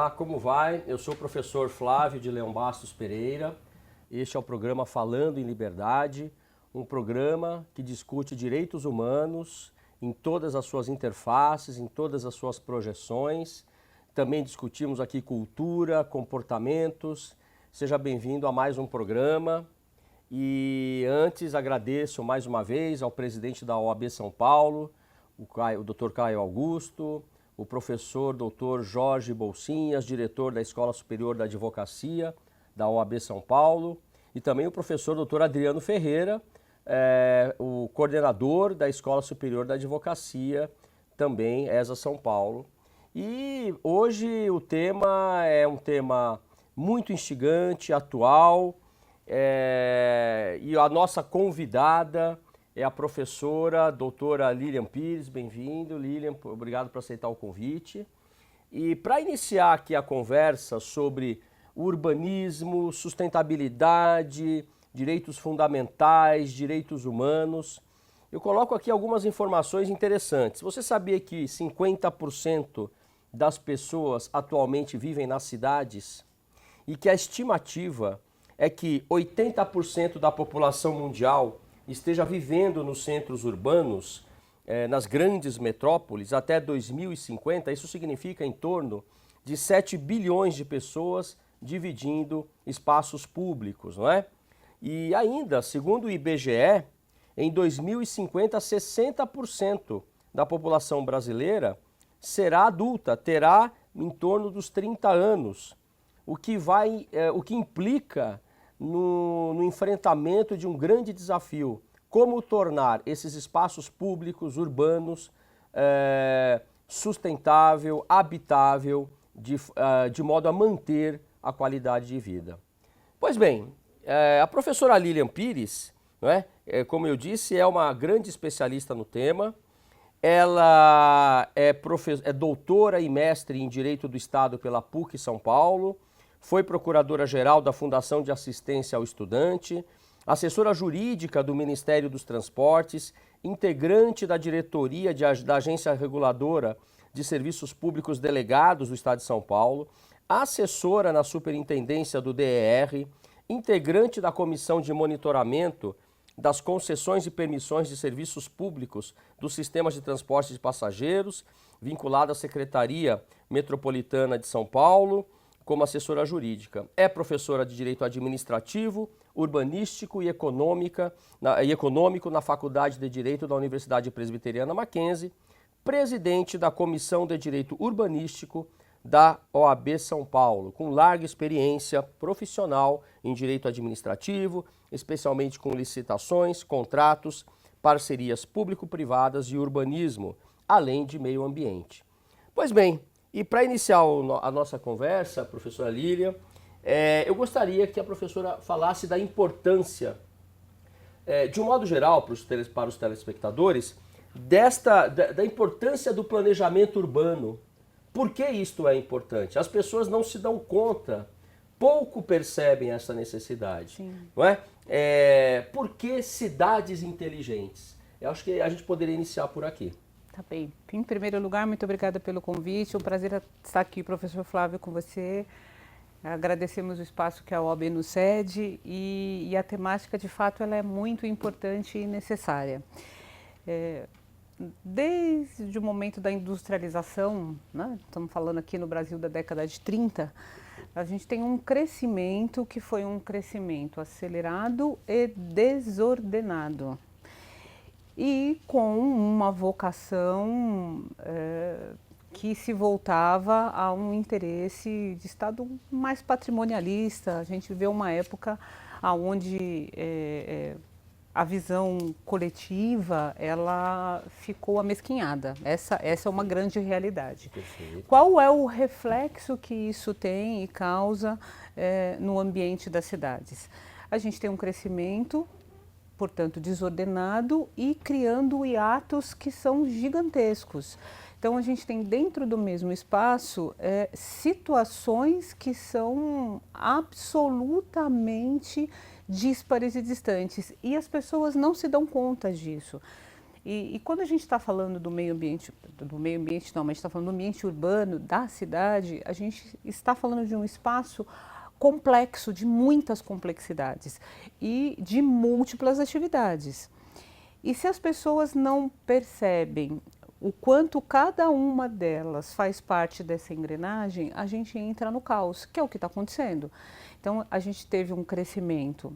Olá, como vai? Eu sou o professor Flávio de Leão Bastos Pereira. Este é o programa Falando em Liberdade, um programa que discute direitos humanos em todas as suas interfaces, em todas as suas projeções. Também discutimos aqui cultura, comportamentos. Seja bem-vindo a mais um programa. E antes agradeço mais uma vez ao presidente da OAB São Paulo, o Dr. Caio Augusto, o professor Dr. Jorge Bolsinhas, diretor da Escola Superior da Advocacia da OAB São Paulo, e também o professor Dr. Adriano Ferreira, o coordenador da Escola Superior da Advocacia, também ESA São Paulo. E hoje o tema é um tema muito instigante, atual, e a nossa convidada é a professora doutora Lilian Pires. Bem-vindo, Lilian, obrigado por aceitar o convite. E para iniciar aqui a conversa sobre urbanismo, sustentabilidade, direitos fundamentais, direitos humanos, eu coloco aqui algumas informações interessantes. Você sabia que 50% das pessoas atualmente vivem nas cidades e que a estimativa é que 80% da população mundial esteja vivendo nos centros urbanos, nas grandes metrópoles, até 2050, isso significa em torno de 7 bilhões de pessoas dividindo espaços públicos, não é? E ainda, segundo o IBGE, em 2050, 60% da população brasileira será adulta, terá em torno dos 30 anos, o que implica no enfrentamento de um grande desafio: como tornar esses espaços públicos, urbanos, sustentável, habitável, de modo a manter a qualidade de vida. Pois bem, a professora Lilian Pires, não é? Como eu disse, é uma grande especialista no tema. Ela é doutora e mestre em Direito do Estado pela PUC São Paulo, foi procuradora-geral da Fundação de Assistência ao Estudante, assessora jurídica do Ministério dos Transportes, integrante da diretoria da Agência Reguladora de Serviços Públicos Delegados do Estado de São Paulo, assessora na Superintendência do DER, integrante da Comissão de Monitoramento das Concessões e Permissões de Serviços Públicos dos Sistemas de Transporte de Passageiros, vinculada à Secretaria Metropolitana de São Paulo, como assessora jurídica. É professora de Direito Administrativo, Urbanístico e Econômico na Faculdade de Direito da Universidade Presbiteriana Mackenzie, presidente da Comissão de Direito Urbanístico da OAB São Paulo, com larga experiência profissional em direito administrativo, especialmente com licitações, contratos, parcerias público-privadas e urbanismo, além de meio ambiente. Pois bem, e para iniciar a nossa conversa, professora Lilian, eu gostaria que a professora falasse da importância, de um modo geral para os telespectadores, da importância do planejamento urbano. Por que isto é importante? As pessoas não se dão conta, pouco percebem essa necessidade. Sim. Não é? Por que cidades inteligentes? Eu acho que a gente poderia iniciar por aqui. Tá bem. Em primeiro lugar, muito obrigada pelo convite. É um prazer estar aqui, professor Flávio, com você. Agradecemos o espaço que a OAB nos cede e a temática, de fato, ela é muito importante e necessária. Desde o momento da industrialização, né, estamos falando aqui no Brasil da década de 30, a gente tem um crescimento que foi um crescimento acelerado e desordenado. E com uma vocação que se voltava a um interesse de Estado mais patrimonialista. A gente vê uma época onde a visão coletiva ela ficou amesquinhada. Essa é uma grande realidade. Perfeito. Qual é o reflexo que isso tem e causa no ambiente das cidades? A gente tem um crescimento, portanto, desordenado e criando hiatos que são gigantescos. Então, a gente tem dentro do mesmo espaço situações que são absolutamente díspares e distantes, e as pessoas não se dão conta disso. E quando a gente está falando do meio ambiente não, mas está falando do ambiente urbano, da cidade, a gente está falando de um espaço complexo, de muitas complexidades e de múltiplas atividades. E se as pessoas não percebem o quanto cada uma delas faz parte dessa engrenagem, a gente entra no caos, que é o que está acontecendo. Então, a gente teve um crescimento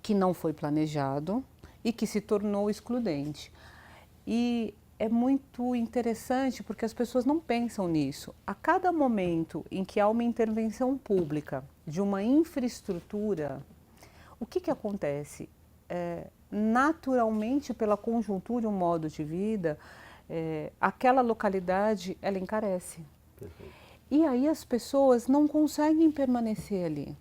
que não foi planejado e que se tornou excludente. E é muito interessante porque as pessoas não pensam nisso. A cada momento em que há uma intervenção pública de uma infraestrutura, o que acontece? Naturalmente, pela conjuntura e um modo de vida, aquela localidade ela encarece. Perfeito. E aí as pessoas não conseguem permanecer ali.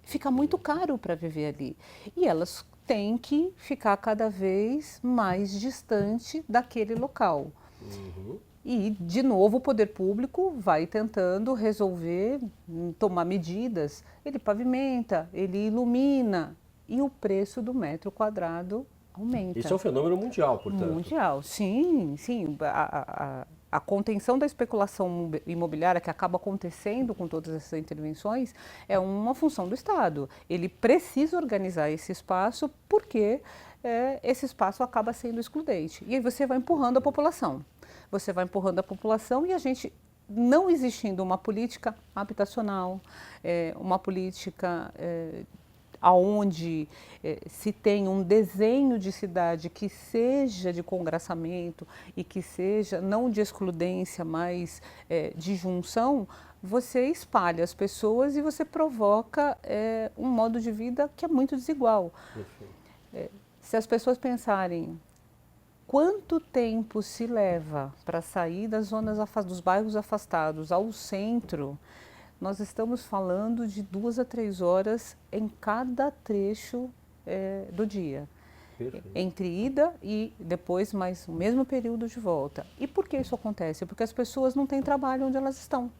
Fica muito caro para viver ali. E elas têm que ficar cada vez mais distante daquele local. Uhum. E, de novo, o poder público vai tentando resolver, tomar medidas. Ele pavimenta, ele ilumina e o preço do metro quadrado aumenta. Isso é um fenômeno mundial, portanto. Mundial, sim, sim. A contenção da especulação imobiliária que acaba acontecendo com todas essas intervenções é uma função do Estado. Ele precisa organizar esse espaço porque esse espaço acaba sendo excludente. E aí você vai empurrando a população. Você vai empurrando a população e a gente, não existindo uma política habitacional, uma política aonde se tem um desenho de cidade que seja de congraçamento e que seja não de excludência, mas de junção, você espalha as pessoas e você provoca um modo de vida que é muito desigual. Se as pessoas pensarem quanto tempo se leva para sair das zonas dos bairros afastados ao centro, nós estamos falando de 2 a 3 horas em cada trecho do dia. Perfeito. Entre ida e depois mais o mesmo período de volta. E por que isso acontece? Porque as pessoas não têm trabalho onde elas estão.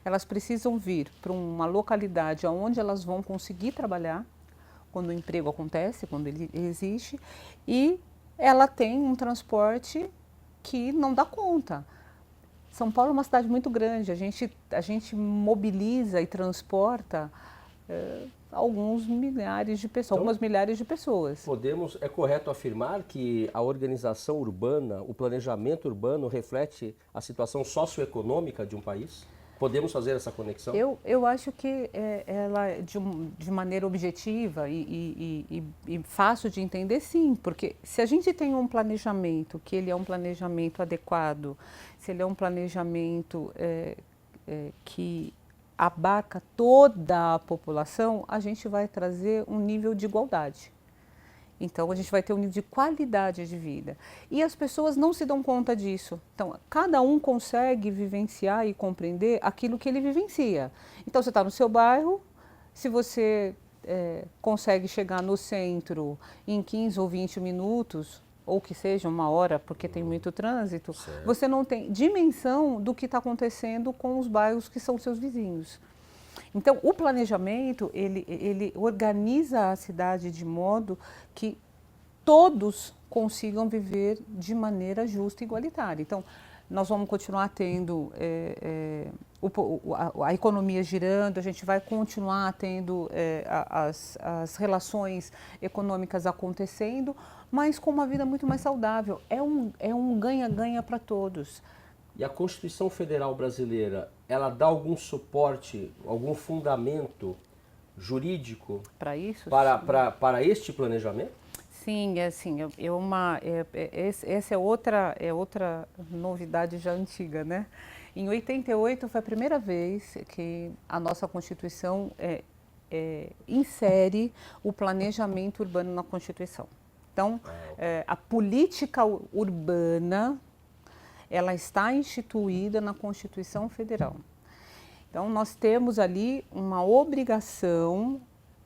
Elas precisam vir para uma localidade onde elas vão conseguir trabalhar, quando o emprego acontece, quando ele existe, e ela tem um transporte que não dá conta. São Paulo é uma cidade muito grande, a gente mobiliza e transporta alguns milhares de pessoas, algumas milhares de pessoas. É correto afirmar que a organização urbana, o planejamento urbano reflete a situação socioeconômica de um país? Podemos fazer essa conexão? Eu acho que ela, de maneira objetiva e fácil de entender, sim, porque se a gente tem um planejamento, que ele é um planejamento adequado, se ele é um planejamento que abarca toda a população, a gente vai trazer um nível de igualdade. Então, a gente vai ter um nível de qualidade de vida. E as pessoas não se dão conta disso. Então, cada um consegue vivenciar e compreender aquilo que ele vivencia. Então, você está no seu bairro, se você consegue chegar no centro em 15 ou 20 minutos, ou que seja 1 hora, porque tem muito trânsito, certo, você não tem dimensão do que está acontecendo com os bairros que são seus vizinhos. Então, o planejamento, ele organiza a cidade de modo que todos consigam viver de maneira justa e igualitária. Então, nós vamos continuar tendo a economia girando, a gente vai continuar tendo as relações econômicas acontecendo, mas com uma vida muito mais saudável. É um ganha-ganha para todos. E a Constituição Federal Brasileira, ela dá algum suporte, algum fundamento jurídico para isso? Para este planejamento? Sim, essa é outra novidade já antiga, né? Em 88 foi a primeira vez que a nossa Constituição insere o planejamento urbano na Constituição. Então, a política urbana, ela está instituída na Constituição Federal. Então, nós temos ali uma obrigação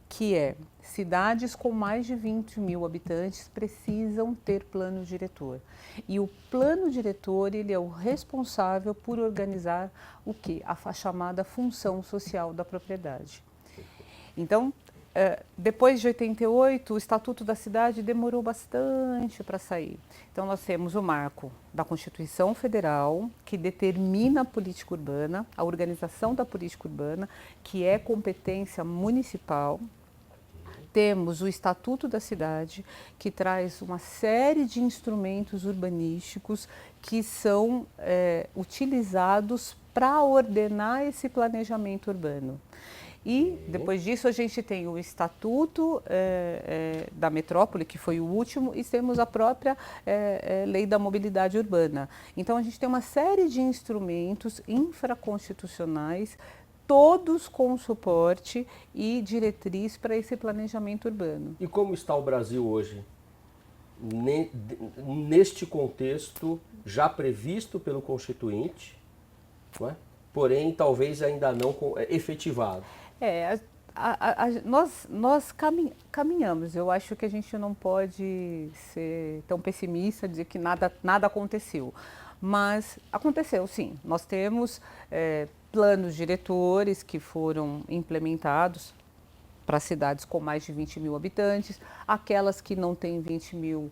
que é cidades com mais de 20 mil habitantes precisam ter plano diretor. E o plano diretor, ele é o responsável por organizar o quê? A chamada função social da propriedade. Então, depois de 88, o Estatuto da Cidade demorou bastante para sair. Então, nós temos o marco da Constituição Federal, que determina a política urbana, a organização da política urbana, que é competência municipal. Temos o Estatuto da Cidade, que traz uma série de instrumentos urbanísticos que são utilizados para ordenar esse planejamento urbano. E depois disso a gente tem o Estatuto da Metrópole, que foi o último, e temos a própria Lei da Mobilidade Urbana. Então a gente tem uma série de instrumentos infraconstitucionais, todos com suporte e diretriz para esse planejamento urbano. E como está o Brasil hoje? Neste contexto já previsto pelo Constituinte, não é? Porém talvez ainda não efetivado. Nós caminhamos. Eu acho que a gente não pode ser tão pessimista, dizer que nada aconteceu. Mas aconteceu, sim. Nós temos planos diretores que foram implementados para cidades com mais de 20 mil habitantes. Aquelas que não têm 20 mil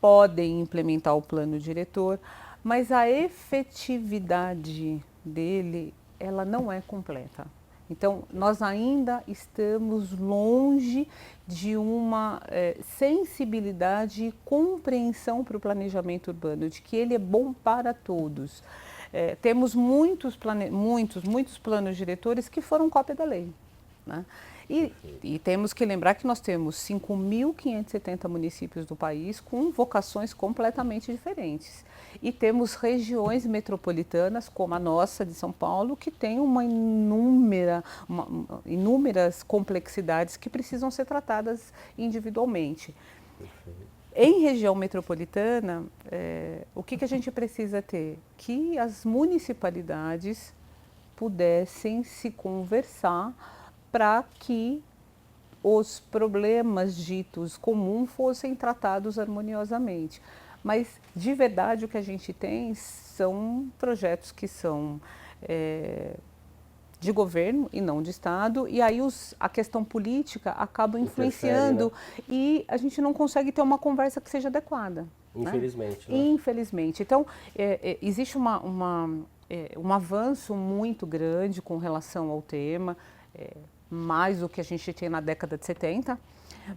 podem implementar o plano diretor, mas a efetividade dele, ela não é completa. Então, nós ainda estamos longe de uma sensibilidade e compreensão para o planejamento urbano, de que ele é bom para todos. Temos muitos planos diretores que foram cópia da lei, né? E temos que lembrar que nós temos 5.570 municípios do país com vocações completamente diferentes. E temos regiões metropolitanas, como a nossa de São Paulo, que tem inúmeras complexidades que precisam ser tratadas individualmente. Perfeito. Em região metropolitana, o que a gente precisa ter? Que as municipalidades pudessem se conversar para que os problemas ditos comuns fossem tratados harmoniosamente. Mas, de verdade, o que a gente tem são projetos que são de governo e não de Estado, e aí a questão política acaba influenciando, né? E a gente não consegue ter uma conversa que seja adequada. Infelizmente. Né? Infelizmente. Então, existe um avanço muito grande com relação ao tema, mais do que a gente tinha na década de 70,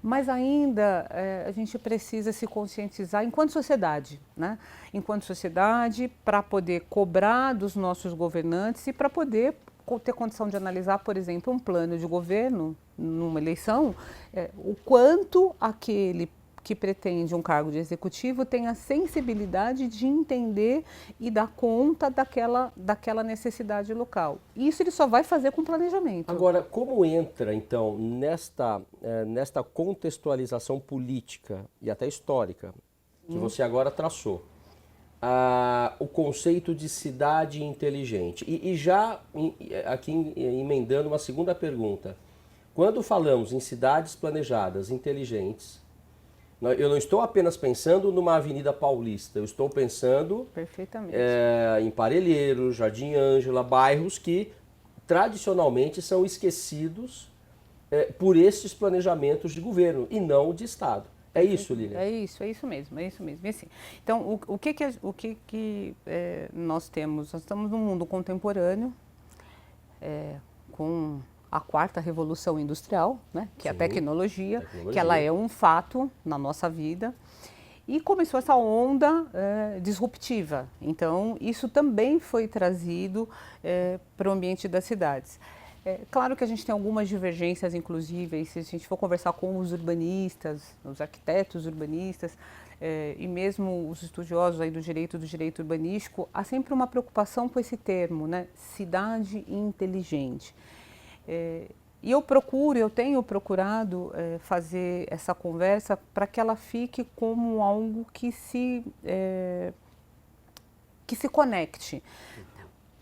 mas ainda a gente precisa se conscientizar enquanto sociedade, né? Enquanto sociedade, para poder cobrar dos nossos governantes e para poder ter condição de analisar, por exemplo, um plano de governo numa eleição, o quanto aquele que pretende um cargo de executivo tem a sensibilidade de entender e dar conta daquela necessidade local. Isso ele só vai fazer com planejamento. Agora, como entra, então, nesta contextualização política e até histórica, que você agora traçou, o conceito de cidade inteligente? E já aqui emendando uma segunda pergunta. Quando falamos em cidades planejadas inteligentes, eu não estou apenas pensando numa Avenida Paulista, eu estou pensando em Parelheiros, Jardim Ângela, bairros que tradicionalmente são esquecidos por esses planejamentos de governo e não de Estado. É isso, Lilian? É isso mesmo. E assim, então, o que nós temos? Nós estamos num mundo contemporâneo, com a quarta revolução industrial, né, que é a tecnologia, que ela é um fato na nossa vida, e começou essa onda disruptiva. Então, isso também foi trazido para o ambiente das cidades. Claro que a gente tem algumas divergências, inclusive, se a gente for conversar com os urbanistas, os arquitetos urbanistas, e mesmo os estudiosos aí do direito urbanístico, há sempre uma preocupação com esse termo, né, cidade inteligente. E eu tenho procurado fazer essa conversa para que ela fique como algo que se conecte.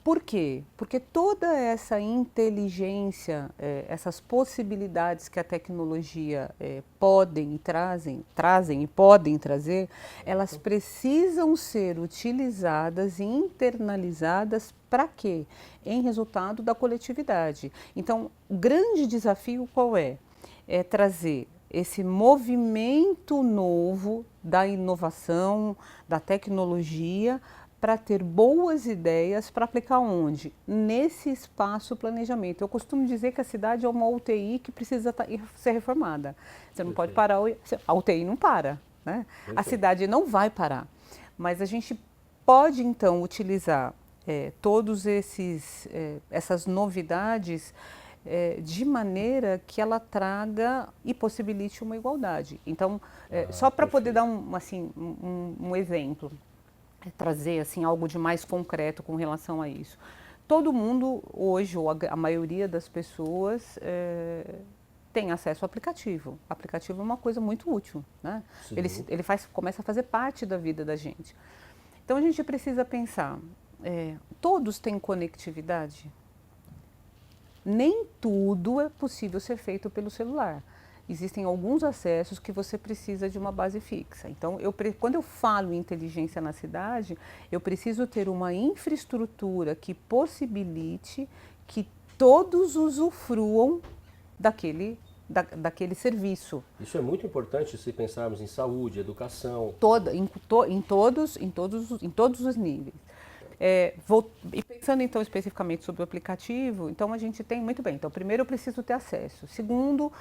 Por quê? Porque toda essa inteligência, essas possibilidades que a tecnologia trazem e podem trazer, elas precisam ser utilizadas e internalizadas para quê? Em resultado da coletividade. Então, o grande desafio qual é? é trazer esse movimento novo da inovação, da tecnologia, para ter boas ideias para aplicar onde? Nesse espaço planejamento. Eu costumo dizer que a cidade é uma UTI que precisa ser reformada. Você não pode parar, a UTI não para, né? A cidade não vai parar. Mas a gente pode então utilizar todos essas novidades de maneira que ela traga e possibilite uma igualdade. Então, só para poder dar um exemplo, trazer assim algo de mais concreto com relação a isso. Todo mundo hoje, ou a maioria das pessoas, tem acesso ao aplicativo. O aplicativo é uma coisa muito útil, né? Ele começa a fazer parte da vida da gente. Então a gente precisa pensar, todos têm conectividade? Nem tudo é possível ser feito pelo celular. Existem alguns acessos que você precisa de uma base fixa. Então, quando eu falo em inteligência na cidade, eu preciso ter uma infraestrutura que possibilite que todos usufruam daquele serviço. Isso é muito importante se pensarmos em saúde, educação. Em todos os níveis. E pensando então especificamente sobre o aplicativo, então a gente tem, muito bem, então primeiro eu preciso ter acesso. Segundo,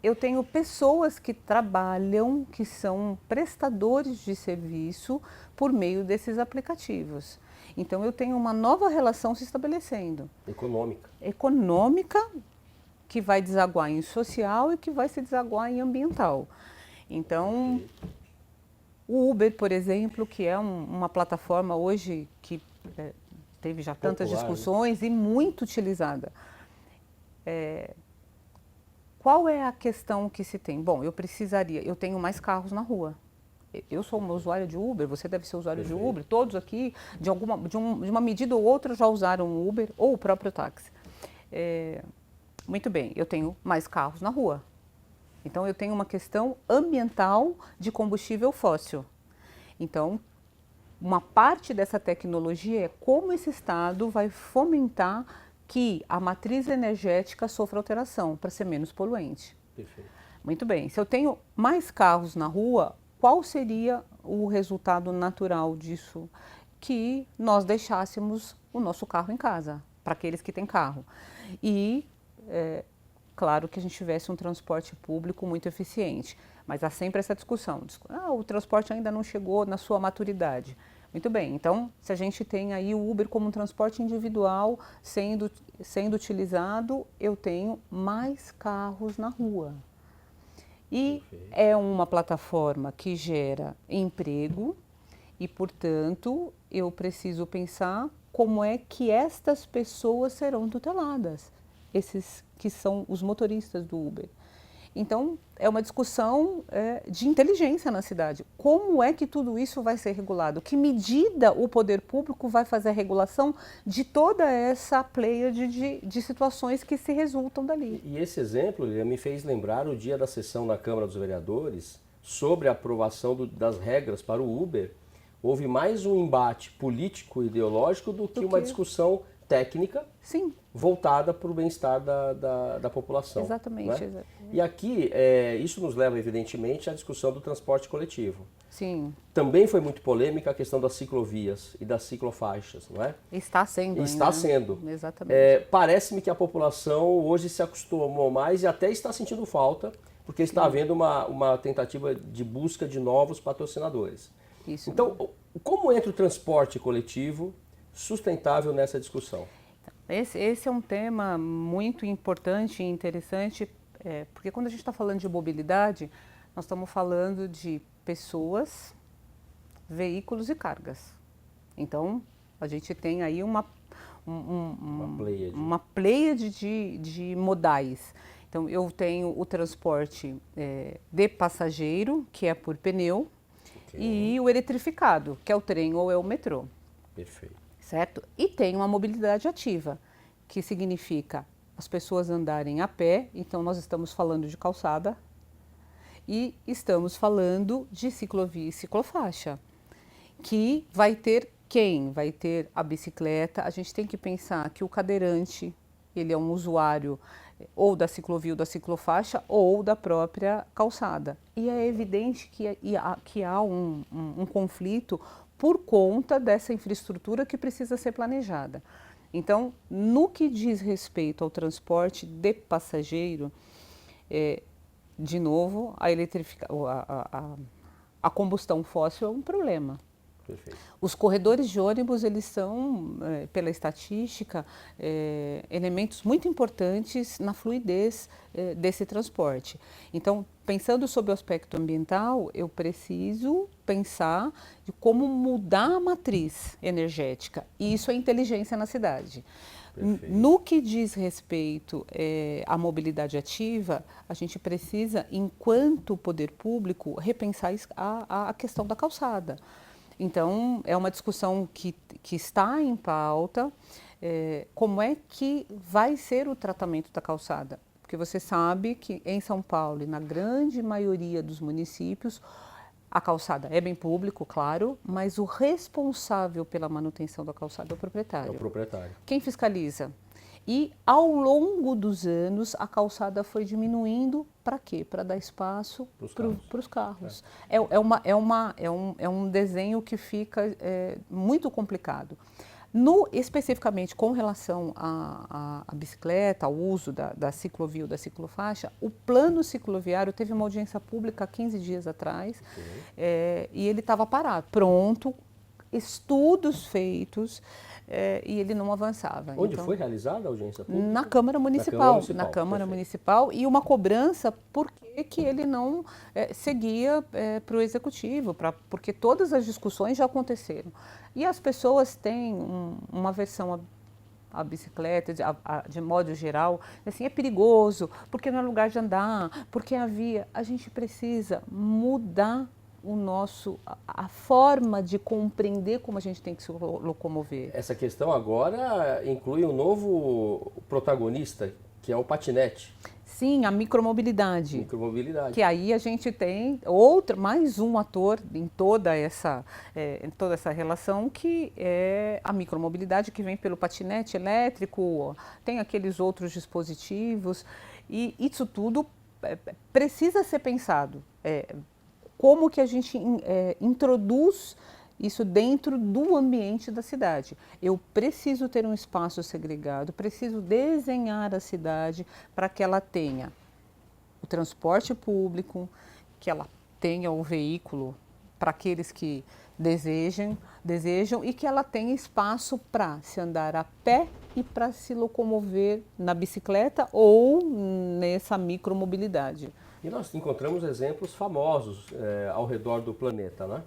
eu tenho pessoas que trabalham, que são prestadores de serviço por meio desses aplicativos. Então eu tenho uma nova relação se estabelecendo. Econômica, que vai desaguar em social e que vai se desaguar em ambiental. Então, o Uber, por exemplo, que é uma plataforma hoje que teve já tantas discussões, né? E muito utilizada. Qual é a questão que se tem? Bom, eu tenho mais carros na rua. Eu sou uma usuária de Uber, você deve ser usuário de Uber, todos aqui, de uma medida ou outra, já usaram o Uber ou o próprio táxi. Muito bem, eu tenho mais carros na rua. Então, eu tenho uma questão ambiental de combustível fóssil. Então, uma parte dessa tecnologia é como esse Estado vai fomentar que a matriz energética sofra alteração para ser menos poluente. Perfeito. Muito bem, se eu tenho mais carros na rua, qual seria o resultado natural disso? Que nós deixássemos o nosso carro em casa, para aqueles que têm carro. E claro que a gente tivesse um transporte público muito eficiente, mas há sempre essa discussão. O transporte ainda não chegou na sua maturidade. Muito bem, então se a gente tem aí o Uber como um transporte individual sendo utilizado, eu tenho mais carros na rua. E é uma plataforma que gera emprego e, portanto, eu preciso pensar como é que estas pessoas serão tuteladas. Esses que são os motoristas do Uber. Então, é uma discussão de inteligência na cidade. Como é que tudo isso vai ser regulado? Que medida o poder público vai fazer a regulação de toda essa pleiade de situações que se resultam dali? E esse exemplo me fez lembrar o dia da sessão na Câmara dos Vereadores sobre a aprovação das regras para o Uber. Houve mais um embate político e ideológico do que uma discussão técnica. Sim. Voltada para o bem-estar da população. Exatamente. Né? E aqui, isso nos leva, evidentemente, à discussão do transporte coletivo. Sim. Também foi muito polêmica a questão das ciclovias e das ciclofaixas, não é? Está sendo. Está sendo. Exatamente. Parece-me que a população hoje se acostumou mais e até está sentindo falta, porque está havendo uma tentativa de busca de novos patrocinadores. Isso. Então, como entra o transporte coletivo sustentável nessa discussão? Esse é um tema muito importante e interessante, porque quando a gente está falando de mobilidade, nós estamos falando de pessoas, veículos e cargas. Então, a gente tem aí uma pleiade de modais. Então, eu tenho o transporte de passageiro, que é por pneu, e o eletrificado, que é o trem ou é o metrô. Perfeito. Certo? E tem uma mobilidade ativa, que significa as pessoas andarem a pé, então nós estamos falando de calçada e estamos falando de ciclovia e ciclofaixa, que vai ter quem? Vai ter a bicicleta, a gente tem que pensar que o cadeirante, ele é um usuário ou da ciclovia ou da ciclofaixa ou da própria calçada. E é evidente que há um conflito por conta dessa infraestrutura que precisa ser planejada. Então, no que diz respeito ao transporte de passageiro, de novo, a combustão fóssil é um problema. Perfeito. Os corredores de ônibus, eles são, pela estatística, elementos muito importantes na fluidez desse transporte. Então, pensando sobre o aspecto ambiental, eu preciso pensar de como mudar a matriz energética. E isso é inteligência na cidade. Perfeito. No que diz respeito à mobilidade ativa, a gente precisa, enquanto poder público, repensar a questão da calçada. Então, é uma discussão que está em pauta, como é que vai ser o tratamento da calçada? Porque você sabe que em São Paulo e na grande maioria dos municípios, a calçada é bem público, claro, mas o responsável pela manutenção da calçada é o proprietário. É o proprietário. Quem fiscaliza? E ao longo dos anos a calçada foi diminuindo para quê? Para dar espaço para os carros. É um desenho que fica muito complicado. Especificamente com relação à bicicleta, ao uso da ciclovia ou da ciclofaixa, o plano cicloviário teve uma audiência pública há 15 dias atrás, e ele estava parado, pronto, estudos feitos, e ele não avançava. Onde foi realizada a audiência pública? Na Câmara Municipal. Na Câmara Municipal, e uma cobrança por que ele não seguia para o Executivo, porque todas as discussões já aconteceram. E as pessoas têm uma versão à bicicleta, de modo geral, assim, é perigoso, porque não é lugar de andar, porque a via. A gente precisa mudar a forma de compreender como a gente tem que se locomover. Essa questão agora inclui um novo protagonista, que é o patinete. Sim, a micromobilidade. Micromobilidade. Que aí a gente tem mais um ator em toda essa relação, que é a micromobilidade, que vem pelo patinete elétrico, tem aqueles outros dispositivos, e isso tudo precisa ser pensado. Como que a gente introduz isso dentro do ambiente da cidade. Eu preciso ter um espaço segregado, preciso desenhar a cidade para que ela tenha o transporte público, que ela tenha o veículo para aqueles que desejam e que ela tenha espaço para se andar a pé e para se locomover na bicicleta ou nessa micromobilidade. E nós encontramos exemplos famosos ao redor do planeta, né?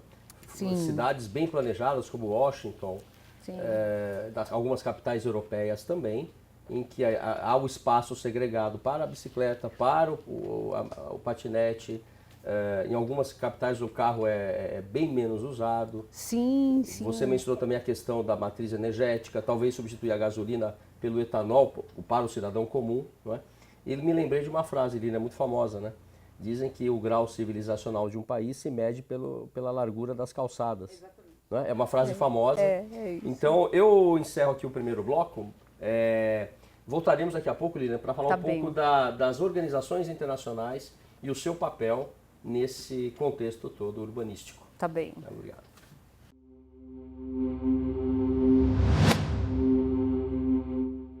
Sim. Cidades bem planejadas como Washington, algumas capitais europeias também, em que há o espaço segregado para a bicicleta, para o patinete. Em algumas capitais o carro é bem menos usado. Sim, sim. Você mencionou também a questão da matriz energética, talvez substituir a gasolina pelo etanol para o cidadão comum, não é? E me lembrei de uma frase, Lina, muito famosa, né? Dizem que o grau civilizacional de um país se mede pela largura das calçadas. Exatamente. Não é? É uma frase famosa. É isso. Então, eu encerro aqui o primeiro bloco. Voltaremos daqui a pouco, Lina, para falar pouco das organizações internacionais e o seu papel nesse contexto todo urbanístico. Tá bem. Obrigado.